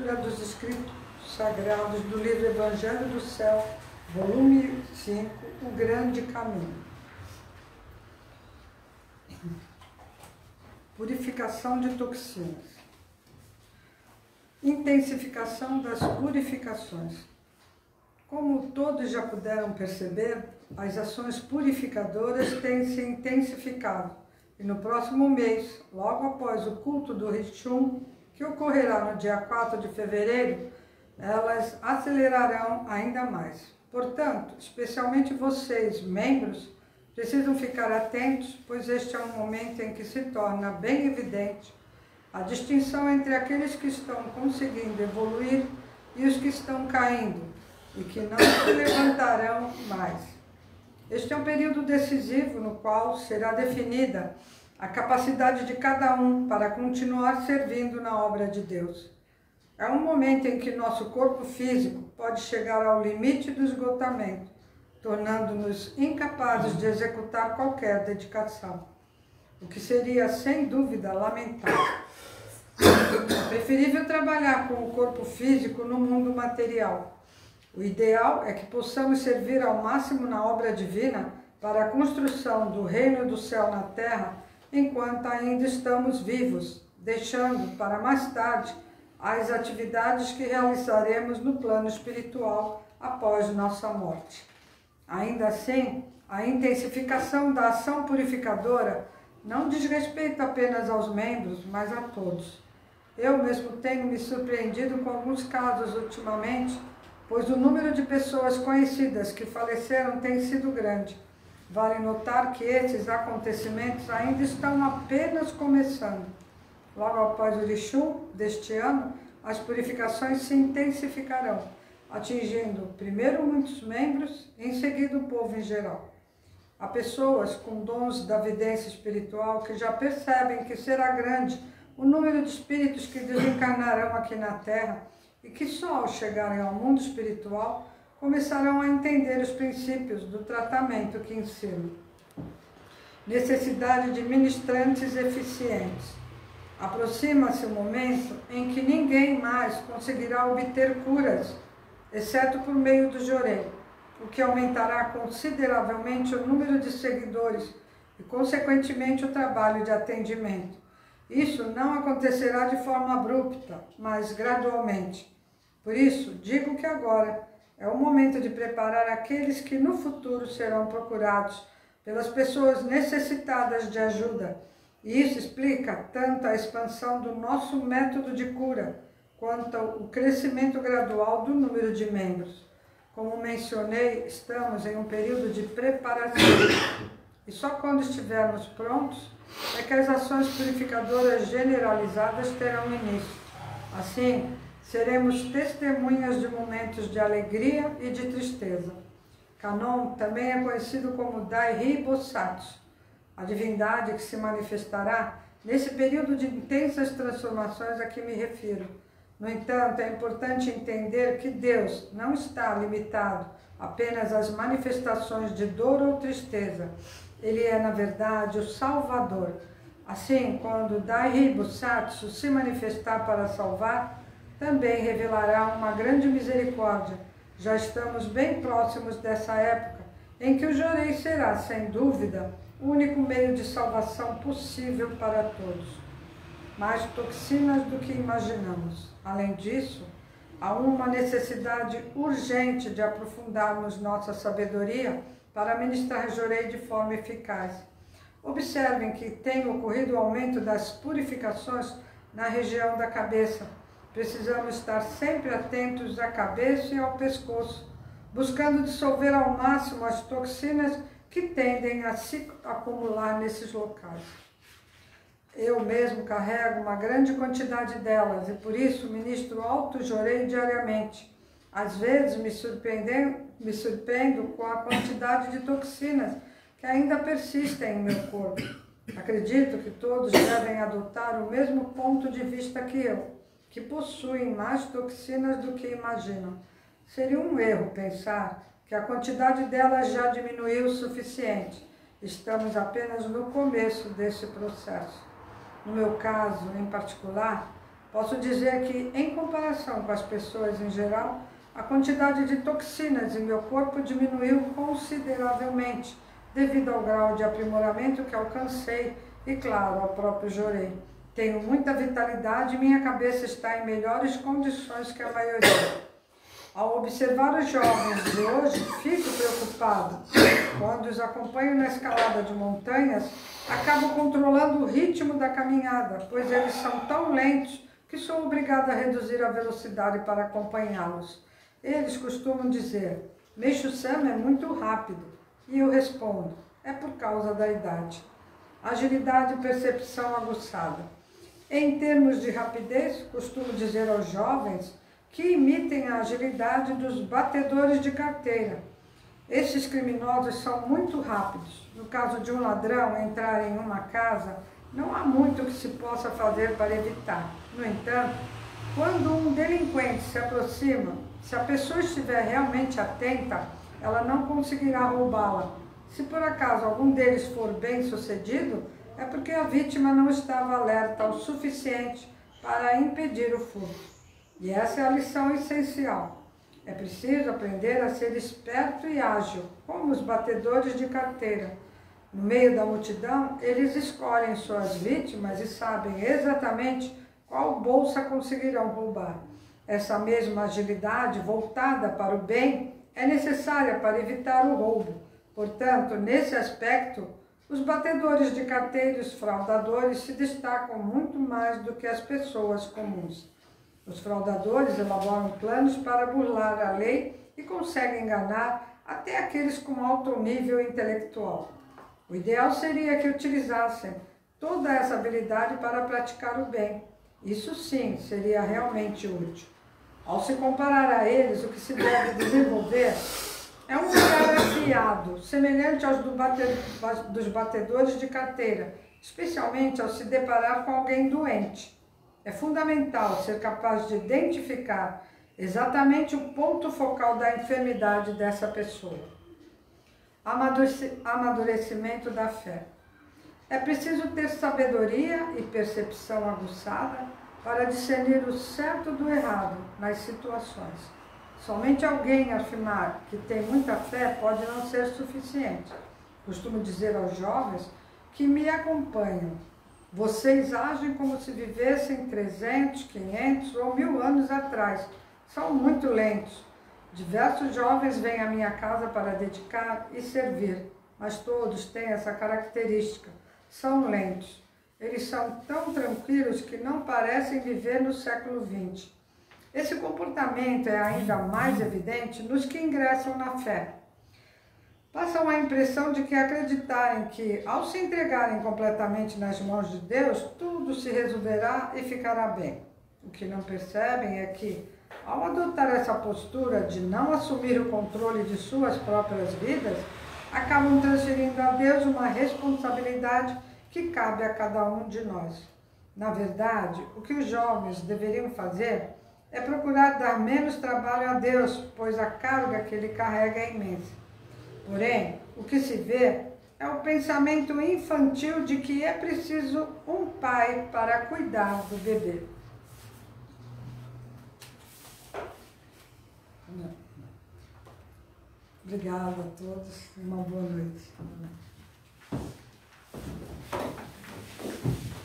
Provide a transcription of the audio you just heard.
leitura dos escritos sagrados do livro Evangelho do Céu, volume 5, O Grande Caminho. Purificação de toxinas. Intensificação das purificações. Como todos já puderam perceber, as ações purificadoras têm se intensificado e no próximo mês, logo após o culto do Rishun, que ocorrerá no dia 4 de fevereiro, elas acelerarão ainda mais. Portanto, especialmente vocês, membros, precisam ficar atentos, pois este é um momento em que se torna bem evidente a distinção entre aqueles que estão conseguindo evoluir e os que estão caindo e que não se levantarão mais. Este é um período decisivo no qual será definida a capacidade de cada um para continuar servindo na obra de Deus. É um momento em que nosso corpo físico pode chegar ao limite do esgotamento, tornando-nos incapazes de executar qualquer dedicação, o que seria sem dúvida lamentável. É preferível trabalhar com o corpo físico no mundo material. O ideal é que possamos servir ao máximo na obra divina para a construção do reino do céu na terra enquanto ainda estamos vivos, deixando para mais tarde as atividades que realizaremos no plano espiritual após nossa morte. Ainda assim, a intensificação da ação purificadora não diz respeito apenas aos membros, mas a todos. Eu mesmo tenho me surpreendido com alguns casos ultimamente, pois o número de pessoas conhecidas que faleceram tem sido grande. Vale notar que esses acontecimentos ainda estão apenas começando. Logo após o Rishun deste ano, as purificações se intensificarão, atingindo primeiro muitos membros e em seguida o povo em geral. Há pessoas com dons da vidência espiritual que já percebem que será grande o número de espíritos que desencarnarão aqui na Terra e que só ao chegarem ao mundo espiritual começarão a entender os princípios do tratamento que ensino. Necessidade de ministrantes eficientes. Aproxima-se o momento em que ninguém mais conseguirá obter curas, exceto por meio do Jorei, o que aumentará consideravelmente o número de seguidores e, consequentemente, o trabalho de atendimento. Isso não acontecerá de forma abrupta, mas gradualmente. Por isso, digo que agora é o momento de preparar aqueles que no futuro serão procurados pelas pessoas necessitadas de ajuda. E isso explica tanto a expansão do nosso método de cura, quanto o crescimento gradual do número de membros. Como mencionei, estamos em um período de preparação. E só quando estivermos prontos é que as ações purificadoras generalizadas terão início. Assim, seremos testemunhas de momentos de alegria e de tristeza. Kanon também é conhecido como Dai-Hi Bosatsu, a divindade que se manifestará nesse período de intensas transformações a que me refiro. No entanto, é importante entender que Deus não está limitado apenas às manifestações de dor ou tristeza. Ele é, na verdade, o Salvador. Assim, quando Dai-Hi Bosatsu se manifestar para salvar, também revelará uma grande misericórdia. Já estamos bem próximos dessa época, em que o Jorei será, sem dúvida, o único meio de salvação possível para todos. Mais toxinas do que imaginamos. Além disso, há uma necessidade urgente de aprofundarmos nossa sabedoria para ministrar Jorei de forma eficaz. Observem que tem ocorrido o aumento das purificações na região da cabeça. Precisamos estar sempre atentos à cabeça e ao pescoço, buscando dissolver ao máximo as toxinas que tendem a se acumular nesses locais. Eu mesmo carrego uma grande quantidade delas e por isso ministro alto Jorei diariamente. Às vezes me surpreendo com a quantidade de toxinas que ainda persistem em meu corpo. Acredito que todos devem adotar o mesmo ponto de vista que eu, que possuem mais toxinas do que imaginam. Seria um erro pensar que a quantidade delas já diminuiu o suficiente. Estamos apenas no começo desse processo. No meu caso, em particular, Posso dizer que, em comparação com as pessoas em geral, a quantidade de toxinas em meu corpo diminuiu consideravelmente devido ao grau de aprimoramento que alcancei e, claro, ao próprio Jorei. Tenho muita vitalidade e minha cabeça está em melhores condições que a maioria. Ao observar os jovens de hoje, fico preocupado. Quando os acompanho na escalada de montanhas, acabo controlando o ritmo da caminhada, pois eles são tão lentos que sou obrigada a reduzir a velocidade para acompanhá-los. Eles costumam dizer, Meixo-sama é muito rápido. E eu respondo, é por causa da idade. Agilidade e percepção aguçada. Em termos de rapidez, costumo dizer aos jovens que imitem a agilidade dos batedores de carteira. Estes criminosos são muito rápidos. No caso de um ladrão entrar em uma casa, não há muito que se possa fazer para evitar. No entanto, quando um delinquente se aproxima, se a pessoa estiver realmente atenta, ela não conseguirá roubá-la. Se por acaso algum deles for bem-sucedido, é porque a vítima não estava alerta o suficiente para impedir o furto. E essa é a lição essencial. É preciso aprender a ser esperto e ágil, como os batedores de carteira. No meio da multidão, eles escolhem suas vítimas e sabem exatamente qual bolsa conseguirão roubar. Essa mesma agilidade voltada para o bem é necessária para evitar o roubo. Portanto, nesse aspecto, os batedores de carteira e os fraudadores se destacam muito mais do que as pessoas comuns. Os fraudadores elaboram planos para burlar a lei e conseguem enganar até aqueles com alto nível intelectual. O ideal seria que utilizassem toda essa habilidade para praticar o bem. Isso sim seria realmente útil. Ao se comparar a eles, o que se deve desenvolver é um olhar afiado, semelhante aos dos batedores de carteira, especialmente ao se deparar com alguém doente. É fundamental ser capaz de identificar exatamente o ponto focal da enfermidade dessa pessoa. Amadurecimento da fé. É preciso ter sabedoria e percepção aguçada para discernir o certo do errado nas situações. Somente alguém afirmar que tem muita fé pode não ser suficiente. Costumo dizer aos jovens que me acompanham, vocês agem como se vivessem 300, 500 ou 1000 anos atrás. São muito lentos. Diversos jovens vêm à minha casa para dedicar e servir, mas todos têm essa característica. São lentos. Eles são tão tranquilos que não parecem viver no século XX. Esse comportamento é ainda mais evidente nos que ingressam na fé. Passam a impressão de que acreditarem que, ao se entregarem completamente nas mãos de Deus, tudo se resolverá e ficará bem. O que não percebem é que, ao adotar essa postura de não assumir o controle de suas próprias vidas, acabam transferindo a Deus uma responsabilidade que cabe a cada um de nós. Na verdade, o que os jovens deveriam fazer é procurar dar menos trabalho a Deus, pois a carga que ele carrega é imensa. Porém, o que se vê é o pensamento infantil de que é preciso um pai para cuidar do bebê. Obrigada a todos e uma boa noite.